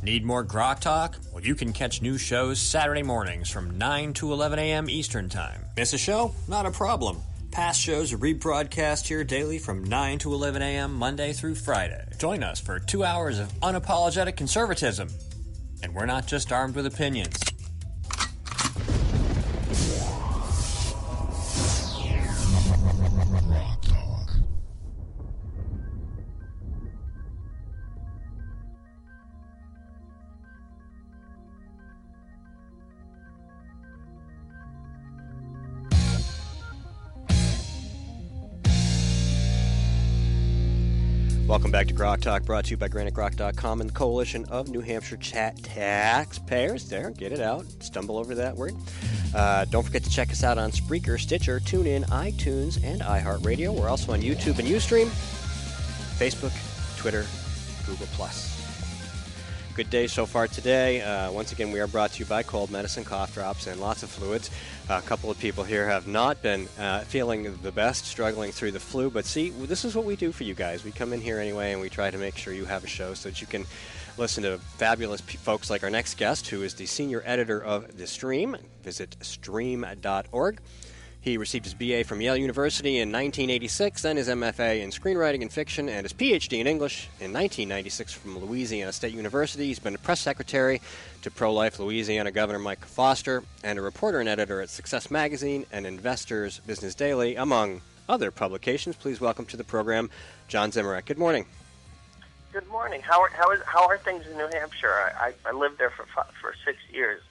Need more Grok Talk? Well, you can catch new shows Saturday mornings from 9 to 11 a.m. Eastern Time. Miss a show? Not a problem. Past shows are rebroadcast here daily from 9 to 11 a.m. Monday through Friday. Join us for 2 hours of unapologetic conservatism. And we're not just armed with opinions. Welcome back to Grok Talk, brought to you by GraniteGrok.com and the Coalition of New Hampshire Taxpayers. There, get it out. Stumble over that word. Don't forget to check us out on Spreaker, Stitcher, TuneIn, iTunes, and iHeartRadio. We're also on YouTube and Ustream, Facebook, Twitter, Google+. Good day so far today. Once again, we are brought to you by cold medicine, cough drops, and lots of fluids. A couple of people here have not been feeling the best, struggling through the flu. But see, this is what we do for you guys. We come in here anyway, and we try to make sure you have a show so that you can listen to fabulous folks like our next guest, who is the senior editor of The Stream. Visit stream.org. He received his BA from Yale University in 1986, then his MFA in screenwriting and fiction, and his PhD in English in 1996 from Louisiana State University. He's been a press secretary to pro-life Louisiana Governor Mike Foster, and a reporter and editor at Success Magazine and Investors Business Daily, among other publications. Please welcome to the program John Zmirack. Good morning. Good morning. How are things in New Hampshire? I lived there for 6 years.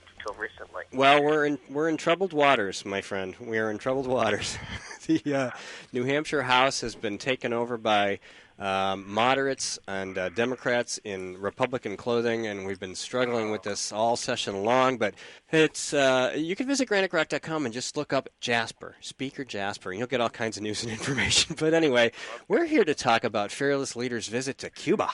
Recently. Well, we're in troubled waters, my friend. We are in troubled waters. The New Hampshire House has been taken over by moderates and Democrats in Republican clothing, and we've been struggling with this all session long. But it's you can visit GraniteGrok.com and just look up Jasper, Speaker Jasper, and you'll get all kinds of news and information. But anyway, we're here to talk about Fearless Leader's visit to Cuba.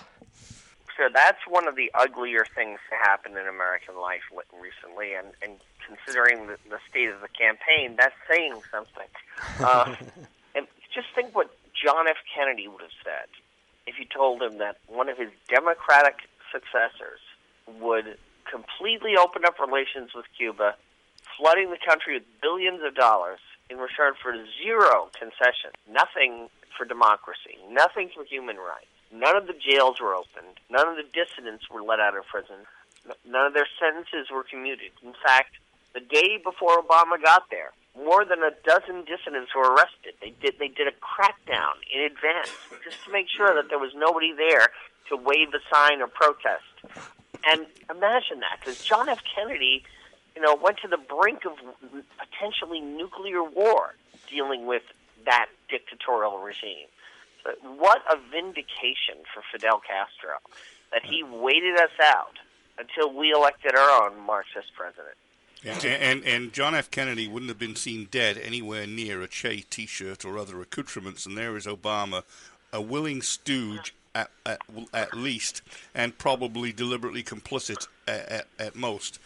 So that's one of the uglier things to happen in American life recently, and considering the state of the campaign, that's saying something. And just think what John F. Kennedy would have said if you told him that one of his Democratic successors would completely open up relations with Cuba, flooding the country with billions of dollars in return for zero concession, nothing for democracy, nothing for human rights. None of the jails were opened. None of the dissidents were let out of prison. None of their sentences were commuted. In fact, the day before Obama got there, more than a dozen dissidents were arrested. They did a crackdown in advance just to make sure that there was nobody there to wave a sign or protest. And imagine that, because John F. Kennedy, went to the brink of potentially nuclear war dealing with that dictatorial regime. But what a vindication for Fidel Castro that he waited us out until we elected our own Marxist president. Yeah, and John F. Kennedy wouldn't have been seen dead anywhere near a Che T-shirt or other accoutrements, and there is Obama, a willing stooge at least, and probably deliberately complicit at most,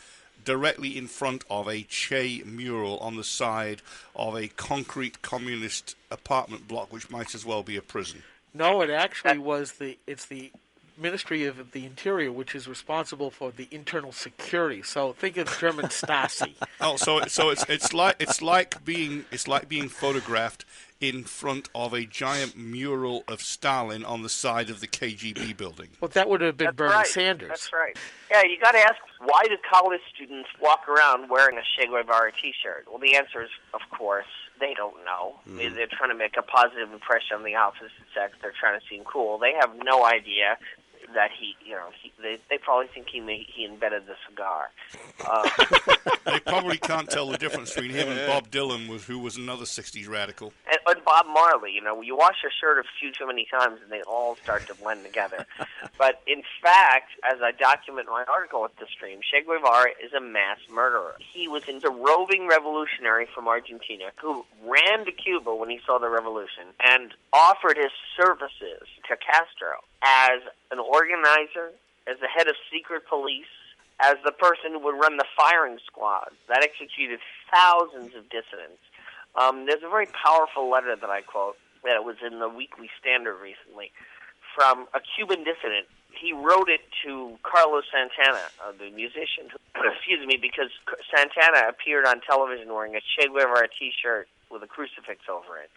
directly in front of a Che mural on the side of a concrete communist apartment block, which might as well be a prison. No, it actually it's the Ministry of the Interior, which is responsible for the internal security. So think of German Stasi. Oh, so it's like being photographed in front of a giant mural of Stalin on the side of the KGB building. Well, that would have been Bernie Sanders. That's right. Yeah, you got to ask, why do college students walk around wearing a Che Guevara T-shirt? Well, the answer is, of course, they don't know. They're trying to make a positive impression on the opposite sex. They're trying to seem cool. They have no idea that they probably think he invented the cigar. They probably can't tell the difference between him and Bob Dylan, who was another 60s radical. And Bob Marley, you wash your shirt a few too many times and they all start to blend together. But in fact, as I document in my article at The Stream, Che Guevara is a mass murderer. He was a roving revolutionary from Argentina who ran to Cuba when he saw the revolution and offered his services to Castro as an organizer, as the head of secret police, as the person who would run the firing squad that executed thousands of dissidents. There's a very powerful letter that I quote, that was in the Weekly Standard recently, from a Cuban dissident he wrote it to Carlos Santana, the musician. Excuse me, because Santana appeared on television wearing a Che Guevara T-shirt with a crucifix over it,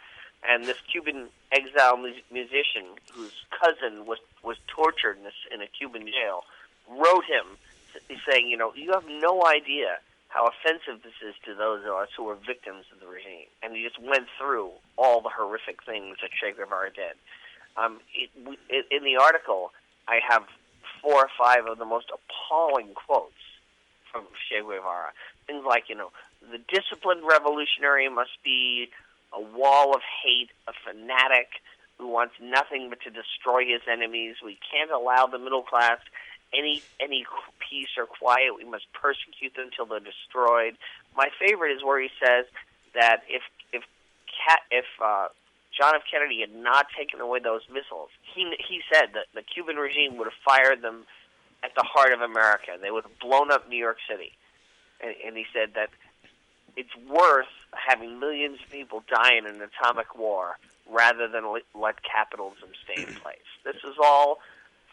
and this Cuban exile musician, whose cousin was tortured in a Cuban jail, wrote him saying, you have no idea how offensive this is to those of us who are victims of the regime. And he just went through all the horrific things that Che Guevara did. In the article, I have 4 or 5 of the most appalling quotes from Che Guevara. Things like, the disciplined revolutionary must be a wall of hate, a fanatic who wants nothing but to destroy his enemies. We can't allow the middle class any peace or quiet. We must persecute them until they're destroyed. My favorite is where he says that if John F. Kennedy had not taken away those missiles, he said that the Cuban regime would have fired them at the heart of America. They would have blown up New York City. And he said that it's worth having millions of people die in an atomic war rather than let capitalism stay in place. This is all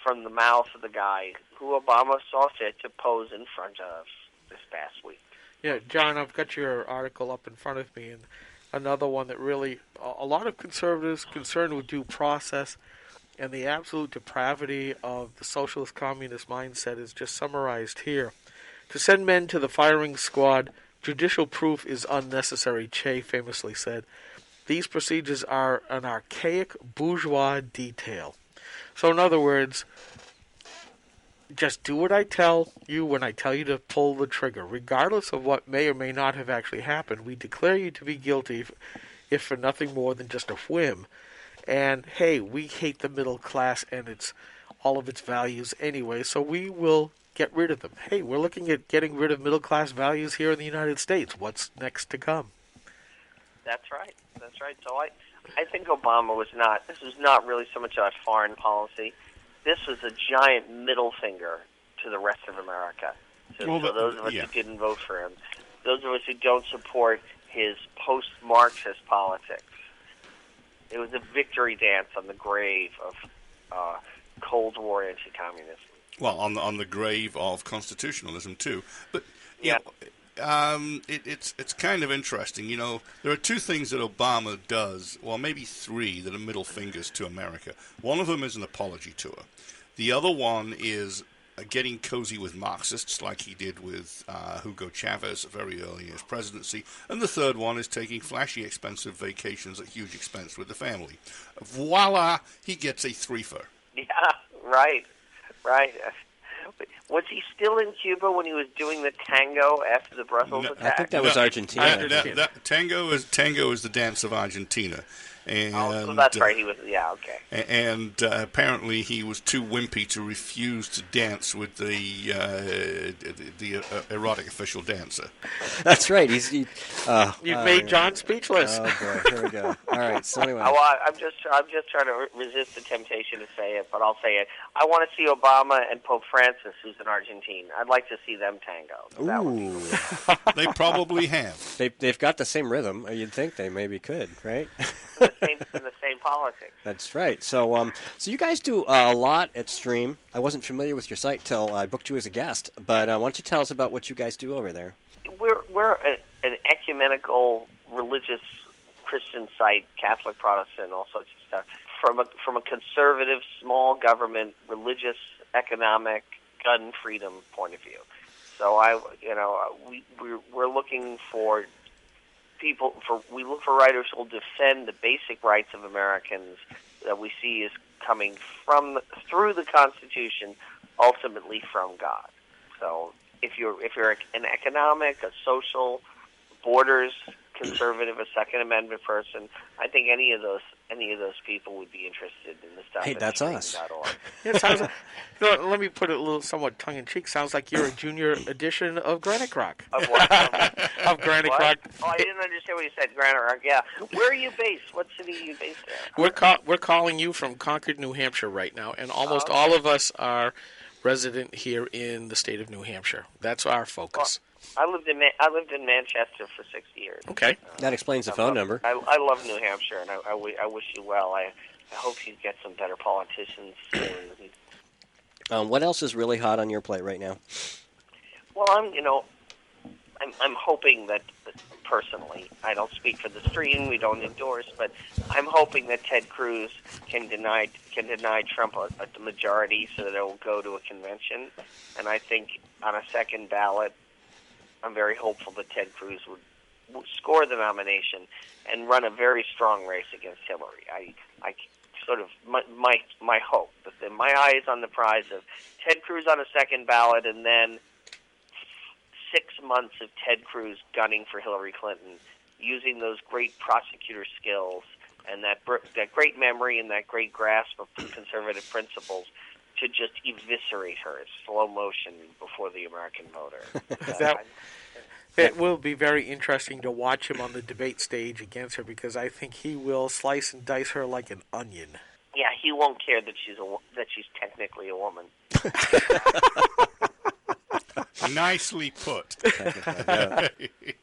from the mouth of the guy who Obama saw fit to pose in front of this past week. Yeah, John, I've got your article up in front of me, and another one that really, a lot of conservatives concerned with due process and the absolute depravity of the socialist communist mindset is just summarized here. To send men to the firing squad, judicial proof is unnecessary, Che famously said. These procedures are an archaic bourgeois detail. So in other words, just do what I tell you when I tell you to pull the trigger. Regardless of what may or may not have actually happened, we declare you to be guilty if for nothing more than just a whim. And, hey, we hate the middle class and all of its values anyway, so we will get rid of them. Hey, we're looking at getting rid of middle class values here in the United States. What's next to come? That's right. So I think Obama this was not really so much about foreign policy. This was a giant middle finger to the rest of America. So those of us who didn't vote for him, those of us who don't support his post-Marxist politics. It was a victory dance on the grave of Cold War anti-communism. Well, on the grave of constitutionalism too. But it's kind of interesting. There are 2 things that Obama does, well, maybe 3, that are middle fingers to America. One of them is an apology tour. The other one is getting cozy with Marxists, like he did with Hugo Chavez very early in his presidency. And the third one is taking flashy, expensive vacations at huge expense with the family. Voila, he gets a 3-fer. Yeah, right. Was he still in Cuba when he was doing the tango after the Brussels attack? I think that was Argentina. Tango is the dance of Argentina. And, so that's right. He was, okay. And apparently he was too wimpy to refuse to dance with the erotic official dancer. That's right. You've made John speechless. Oh boy, here we go. All right. So anyway, I'm just trying to resist the temptation to say it, but I'll say it. I want to see Obama and Pope Francis, who's in Argentina. I'd like to see them tango. Ooh. They probably have. They've got the same rhythm. You'd think they maybe could, right? In the same politics. That's right. So you guys do a lot at Stream. I wasn't familiar with your site till I booked you as a guest, but why don't you tell us about what you guys do over there? We're an ecumenical religious Christian site, Catholic, Protestant, all sorts of stuff. From a conservative, small government, religious, economic, gun freedom point of view. So we're looking for we look for writers who will defend the basic rights of Americans that we see is coming through the Constitution, ultimately from God. So if you're an economic, a social, borders conservative, a Second Amendment person, I think any of those people would be interested in the stuff. Hey, that's us. It sounds like, let me put it a little somewhat tongue-in-cheek. Sounds like you're a junior edition of Granite Rock. Of what? Of Granite Rock. Oh, I didn't understand what you said, Granite Rock. Yeah. Where are you based? What city are you based in? We're calling you from Concord, New Hampshire right now, and almost all of us are resident here in the state of New Hampshire. That's our focus. Well, I lived in Manchester for 6 years. Okay. That explains the phone number. I love New Hampshire, and I wish you well. I hope you get some better politicians soon. What else is really hot on your plate right now? Well, I'm hoping that, personally, I don't speak for the stream, we don't endorse, but I'm hoping that Ted Cruz can deny Trump a majority so that it will go to a convention. And I think on a second ballot, I'm very hopeful that Ted Cruz would score the nomination and run a very strong race against Hillary. I sort of my hope, but then my eye is on the prize of Ted Cruz on a second ballot, and then 6 months of Ted Cruz gunning for Hillary Clinton, using those great prosecutor skills and that great memory and that great grasp of conservative principles to just eviscerate her in slow motion before the American voter. It will be very interesting to watch him on the debate stage against her, because I think he will slice and dice her like an onion. Yeah, he won't care that she's technically a woman. Nicely put. I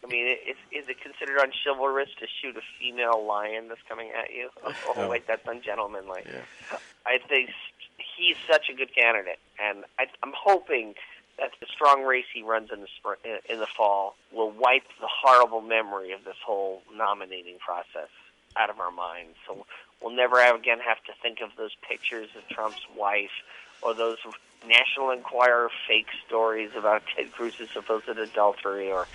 mean, is it considered unchivalrous to shoot a female lion that's coming at you? Oh, wait, that's ungentlemanly. Yeah. I think he's such a good candidate, and I'm hoping that the strong race he runs in the fall will wipe the horrible memory of this whole nominating process out of our minds. So we'll never again have to think of those pictures of Trump's wife or those National Enquirer fake stories about Ted Cruz's supposed adultery, or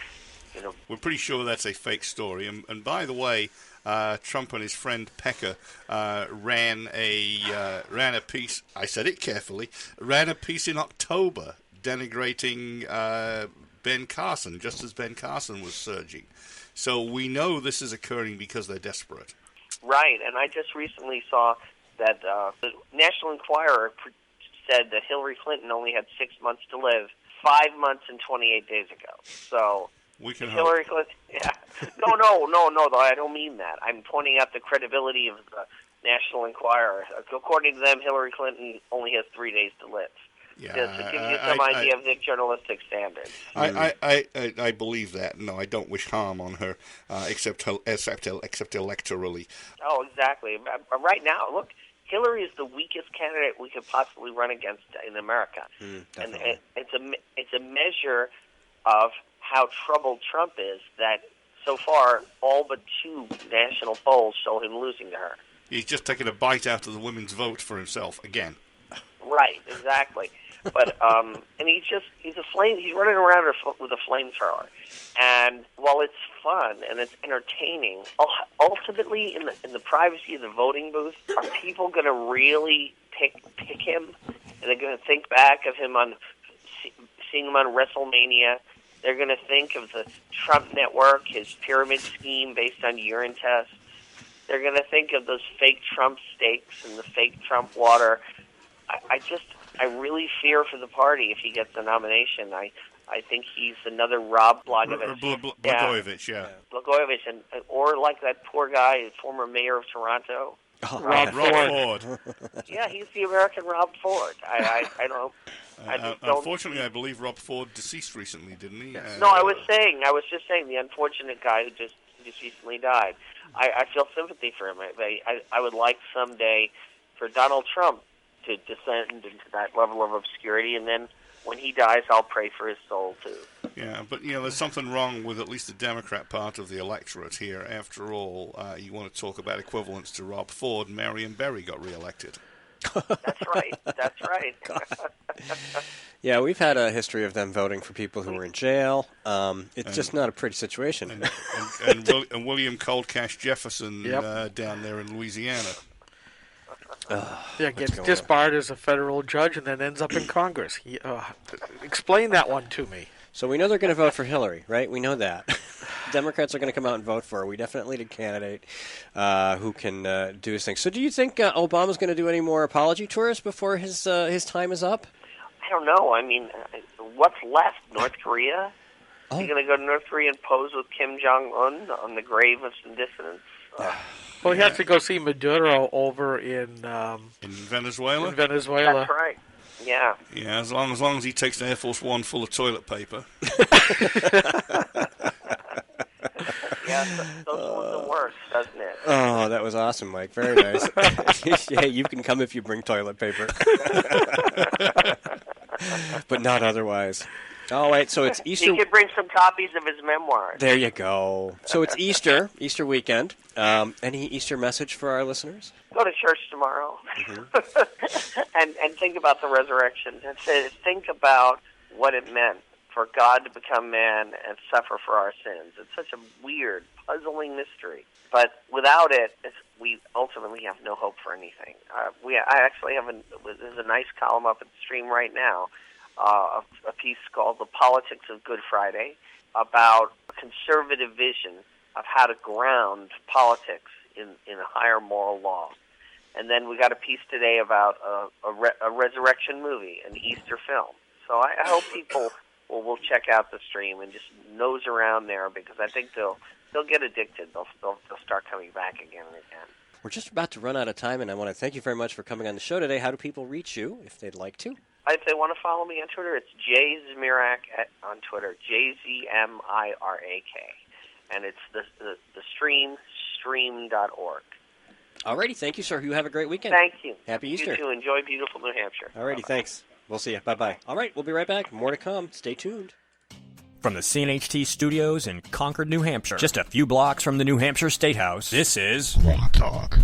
We're pretty sure that's a fake story. And by the way, Trump and his friend Pecker ran a piece. I said it carefully. Ran a piece in October denigrating Ben Carson, just as Ben Carson was surging. So we know this is occurring because they're desperate. Right, and I just recently saw that the National Enquirer said that Hillary Clinton only had 6 months to live 5 months and 28 days ago. So we can Hillary Clinton, yeah. No, though I don't mean that. I'm pointing out the credibility of the National Enquirer. According to them, Hillary Clinton only has 3 days to live. Yeah, to give you some idea of the journalistic standards. I believe that. No, I don't wish harm on her, except electorally. Oh, exactly. Right now, look, Hillary is the weakest candidate we could possibly run against in America, and it's a measure of how troubled Trump is that so far all but 2 national polls show him losing to her. He's just taking a bite out of the women's vote for himself again. Right, exactly. But and he's running around with a flamethrower, and while it's fun and it's entertaining, ultimately in the privacy of the voting booth, are people going to really pick him? And they're going to think back of him seeing him on WrestleMania. They're going to think of the Trump network, his pyramid scheme based on urine tests. They're going to think of those fake Trump steaks and the fake Trump water. I really fear for the party if he gets the nomination. I think he's another Rob Blagojevich. Blagojevich, or like that poor guy, former mayor of Toronto. Rob Ford. Yeah, he's the American Rob Ford. I don't. Unfortunately, I believe Rob Ford deceased recently, didn't he? No, I was just saying the unfortunate guy who just recently died. I feel sympathy for him. I would like someday for Donald Trump to descend into that level of obscurity, and then when he dies, I'll pray for his soul too. Yeah, but there's something wrong with at least the Democrat part of the electorate here. After all, you want to talk about equivalents to Rob Ford, Marion Barry got reelected. That's right. Yeah, we've had a history of them voting for people who were in jail. It's just not a pretty situation. And William Cold Cash Jefferson down there in Louisiana. Gets disbarred as a federal judge and then ends up in Congress. Explain that one to me. So we know they're going to vote for Hillary, right? We know that. Democrats are going to come out and vote for her. We definitely need a candidate who can do his thing. So do you think Obama's going to do any more apology tours before his time is up? I don't know. I mean, what's left? North Korea? Is he going to go to North Korea and pose with Kim Jong-un on the grave of some dissidents? Well, he has to go see Maduro over in Venezuela. That's right. Yeah. Yeah, as long as he takes an Air Force One full of toilet paper. Yeah, socialism works, doesn't it? Oh, that was awesome, Mike. Very nice. Hey, you can come if you bring toilet paper. But not otherwise. All right, so it's Easter. He could bring some copies of his memoirs. There you go. So it's Easter weekend. Any Easter message for our listeners? Go to church tomorrow, and think about the resurrection. And think about what it meant for God to become man and suffer for our sins. It's such a weird, puzzling mystery. But without it, we ultimately have no hope for anything. I actually have there's a nice column up at the stream right now, a piece called "The Politics of Good Friday," about a conservative vision of how to ground politics in a higher moral law. And then we got a piece today about a resurrection movie, an Easter film. So I hope people will check out the stream and just nose around there, because I think they'll get addicted. They'll start coming back again and again. We're just about to run out of time, and I want to thank you very much for coming on the show today. How do people reach you if they'd like to? If they want to follow me on Twitter, it's Zmirack on Twitter, JZMIRAK. And it's the stream, stream.org. Alrighty, thank you, sir. You have a great weekend. Thank you. Happy Easter. You too. Enjoy beautiful New Hampshire. Alrighty, thanks. We'll see you. Bye-bye. All right, we'll be right back. More to come. Stay tuned. From the CNHT studios in Concord, New Hampshire, just a few blocks from the New Hampshire State House, this is Law Talk.